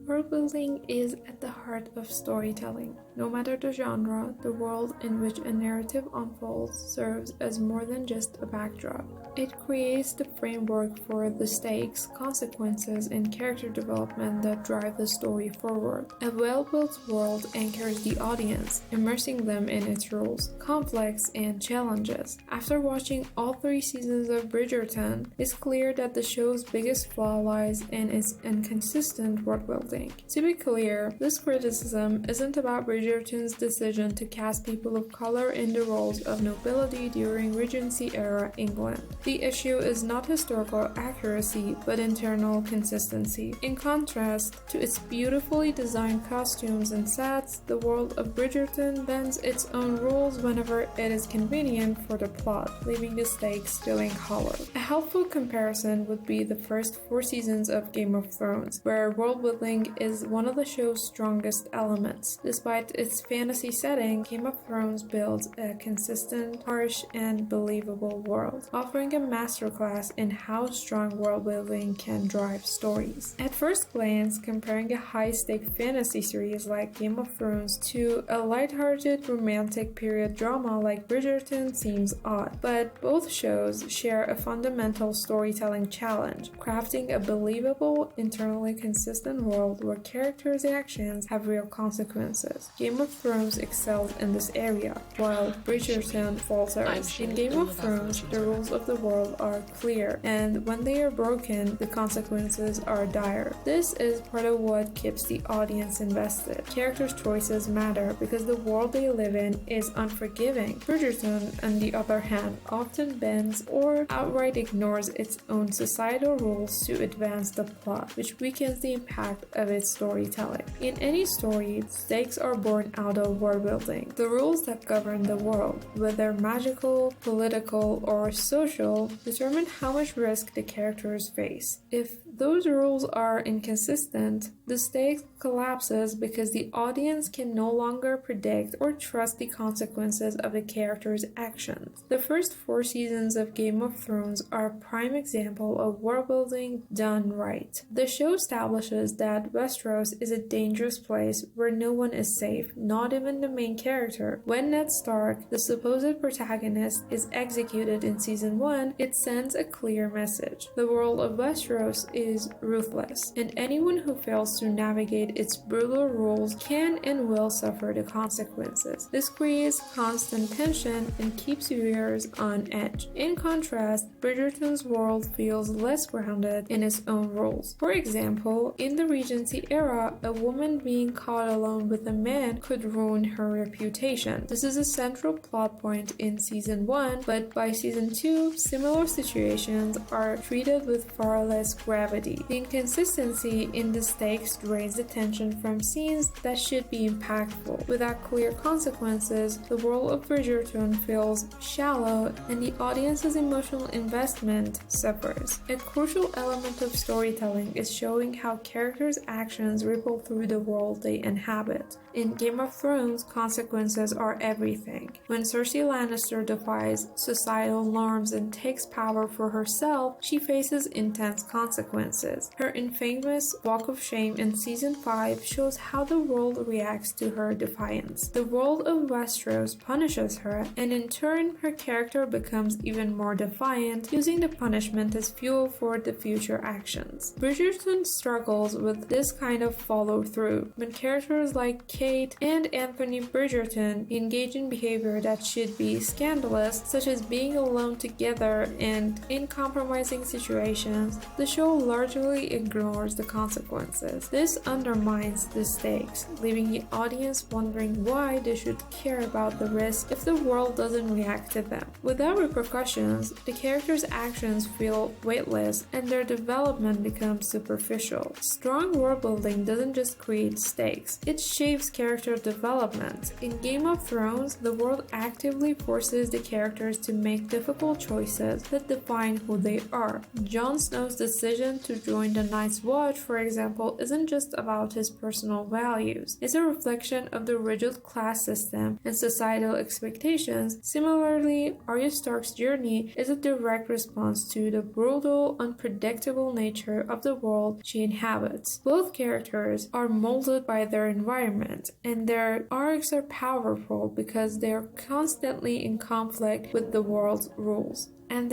Worldbuilding is at the heart of storytelling. No matter the genre, the world in which a narrative unfolds serves as more than just a backdrop. It creates the framework for the stakes, consequences, and character development that drive the story forward. A well-built world anchors the audience, immersing them in its rules, conflicts, and challenges. After watching all 3 seasons of Bridgerton, it's clear that the show's biggest flaw lies in its inconsistent worldbuilding. To be clear, this criticism isn't about Bridgerton's decision to cast people of color in the roles of nobility during Regency-era England. The issue is not historical accuracy, but internal consistency. In contrast to its beautifully designed costumes and sets, the world of Bridgerton bends its own rules whenever it is convenient for the plot, leaving the stakes feeling hollow. A helpful comparison would be the first 4 seasons of Game of Thrones, where worldbuilding is one of the show's strongest elements. Despite its fantasy setting, Game of Thrones builds a consistent, harsh, and believable world, offering a masterclass in how strong worldbuilding can drive stories. At first glance, comparing a high-stake fantasy series like Game of Thrones to a lighthearted romantic period drama like Bridgerton seems odd, but both shows share a fundamental storytelling challenge, crafting a believable, internally consistent world where characters' actions have real consequences. Game of Thrones excels in this area, while Bridgerton falters. In Game of Thrones, the rules of the world are clear, and when they are broken, the consequences are dire. This is part of what keeps the audience invested. Characters' choices matter because the world they live in is unforgiving. Bridgerton, on the other hand, often bends or outright ignores its own societal rules to advance the plot, which weakens the impact of its storytelling. In any story, stakes are born out of worldbuilding. The rules that govern the world, whether magical, political, or social, determine how much risk the characters face. If those rules are inconsistent, the stakes collapses because the audience can no longer predict or trust the consequences of a character's actions. The first 4 seasons of Game of Thrones are a prime example of worldbuilding done right. The show establishes that Westeros is a dangerous place where no one is safe, not even the main character. When Ned Stark, the supposed protagonist, is executed in season 1, it sends a clear message. The world of Westeros is ruthless, and anyone who fails to navigate its brutal rules can and will suffer the consequences. This creates constant tension and keeps viewers on edge. In contrast, Bridgerton's world feels less grounded in its own rules. For example, in the Regency era, a woman being caught alone with a man could ruin her reputation. This is a central plot point in season 1, but by season 2, similar situations are treated with far less gravity. The inconsistency in the stakes drains attention from scenes that should be impactful. Without clear consequences, the world of Bridgerton feels shallow and the audience's emotional investment suffers. A crucial element of storytelling is showing how characters' actions ripple through the world they inhabit. In Game of Thrones, consequences are everything. When Cersei Lannister defies societal norms and takes power for herself, she faces intense consequences. Her infamous Walk of Shame in Season 5 shows how the world reacts to her defiance. The world of Westeros punishes her, and in turn, her character becomes even more defiant, using the punishment as fuel for the future actions. Bridgerton struggles with this kind of follow-through. When characters like Kate and Anthony Bridgerton engage in behavior that should be scandalous, such as being alone together and in compromising situations, the show largely ignores the consequences. This undermines the stakes, leaving the audience wondering why they should care about the risk if the world doesn't react to them. Without repercussions, the characters' actions feel weightless and their development becomes superficial. Strong worldbuilding doesn't just create stakes, it shapes character development. In Game of Thrones, the world actively forces the characters to make difficult choices that define who they are. Jon Snow's decision to join the Night's Watch, for example, isn't just about his personal values. It's a reflection of the rigid class system and societal expectations. Similarly, Arya Stark's journey is a direct response to the brutal, unpredictable nature of the world she inhabits. Both characters are molded by their environment, and their arcs are powerful because they are constantly in conflict with the world's rules. In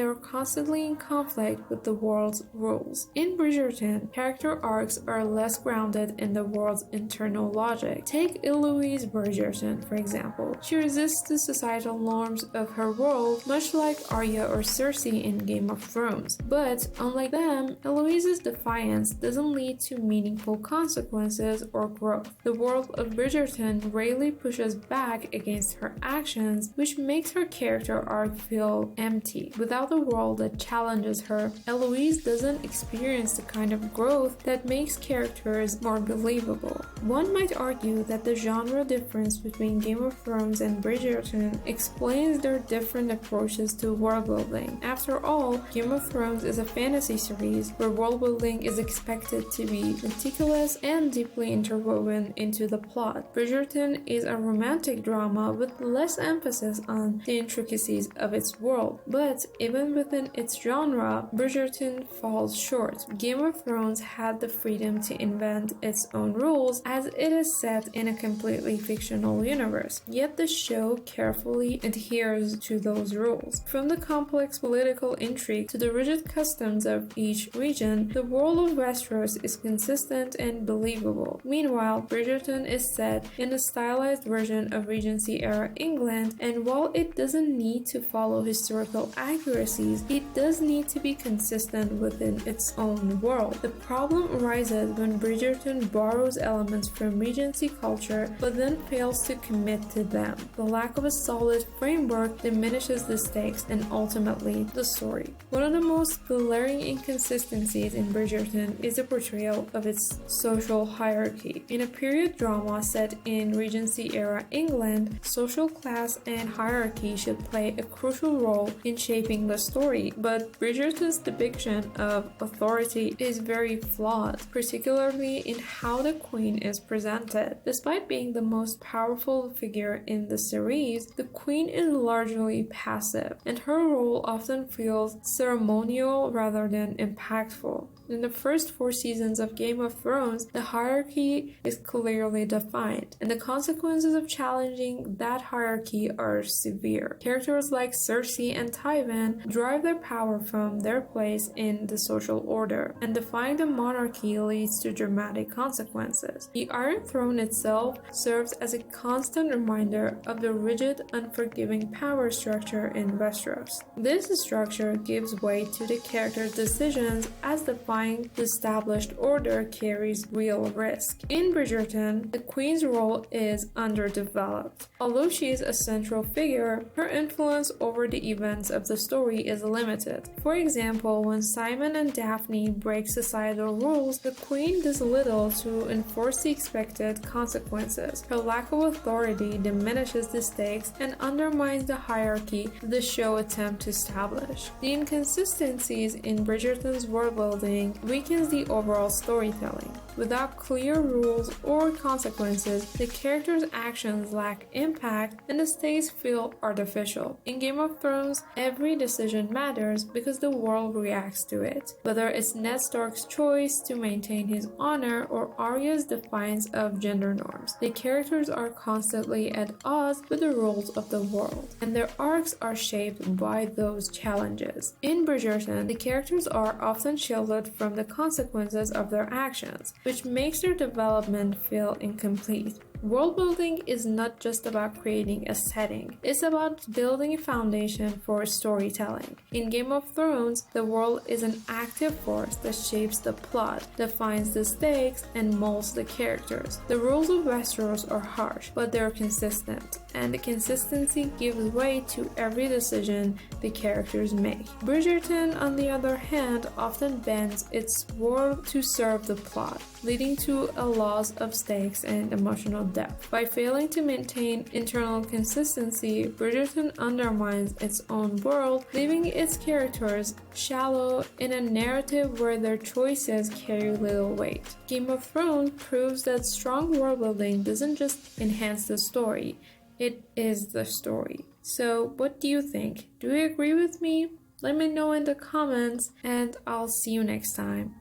Bridgerton, character arcs are less grounded in the world's internal logic. Take Eloise Bridgerton, for example. She resists the societal norms of her world, much like Arya or Cersei in Game of Thrones. But, unlike them, Eloise's defiance doesn't lead to meaningful consequences or growth. The world of Bridgerton rarely pushes back against her actions, which makes her character arc feel empty. Without a world that challenges her, Eloise doesn't experience the kind of growth that makes characters more believable. One might argue that the genre difference between Game of Thrones and Bridgerton explains their different approaches to worldbuilding. After all, Game of Thrones is a fantasy series where worldbuilding is expected to be meticulous and deeply interwoven into the plot. Bridgerton is a romantic drama with less emphasis on the intricacies of its world, but even within its genre, Bridgerton falls short. Game of Thrones had the freedom to invent its own rules as it is set in a completely fictional universe, yet the show carefully adheres to those rules. From the complex political intrigue to the rigid customs of each region, the world of Westeros is consistent and believable. Meanwhile, Bridgerton is set in a stylized version of Regency-era England, and while it doesn't need to follow historical accuracies, it does need to be consistent within its own world. The problem arises when Bridgerton borrows elements from Regency culture but then fails to commit to them. The lack of a solid framework diminishes the stakes and ultimately the story. One of the most glaring inconsistencies in Bridgerton is the portrayal of its social hierarchy. In a period drama set in Regency-era England, social class and hierarchy should play a crucial role in shaping the story, but Bridgerton's depiction of authority is very flawed, particularly in how the Queen is presented. Despite being the most powerful figure in the series, the Queen is largely passive, and her role often feels ceremonial rather than impactful. In the first 4 seasons of Game of Thrones, the hierarchy is clearly defined, and the consequences of challenging that hierarchy are severe. Characters like Cersei and Tywin derive their power from their place in the social order, and defying the monarchy leads to dramatic consequences. The Iron Throne itself serves as a constant reminder of the rigid, unforgiving power structure in Westeros. This structure gives way to the characters' decisions as defying the established order carries real risk. In Bridgerton, the Queen's role is underdeveloped. Although she is a central figure, her influence over the events of the story is limited. For example, when Simon and Daphne break societal rules, the Queen does little to enforce the expected consequences. Her lack of authority diminishes the stakes and undermines the hierarchy the show attempts to establish. The inconsistencies in Bridgerton's worldbuilding weakens the overall storytelling. Without clear rules or consequences, the characters' actions lack impact and the stakes feel artificial. In Game of Thrones, every decision matters because the world reacts to it, whether it's Ned Stark's choice to maintain his honor or Arya's defiance of gender norms. The characters are constantly at odds with the rules of the world, and their arcs are shaped by those challenges. In Bridgerton, the characters are often shielded from the consequences of their actions, which makes their development feel incomplete. Worldbuilding is not just about creating a setting, it's about building a foundation for storytelling. In Game of Thrones, the world is an active force that shapes the plot, defines the stakes, and molds the characters. The rules of Westeros are harsh, but they're consistent, and the consistency gives way to every decision the characters make. Bridgerton, on the other hand, often bends its world to serve the plot, leading to a loss of stakes and emotional depth. By failing to maintain internal consistency, Bridgerton undermines its own world, leaving its characters shallow in a narrative where their choices carry little weight. Game of Thrones proves that strong world building doesn't just enhance the story, it is the story. So, what do you think? Do you agree with me? Let me know in the comments, and I'll see you next time.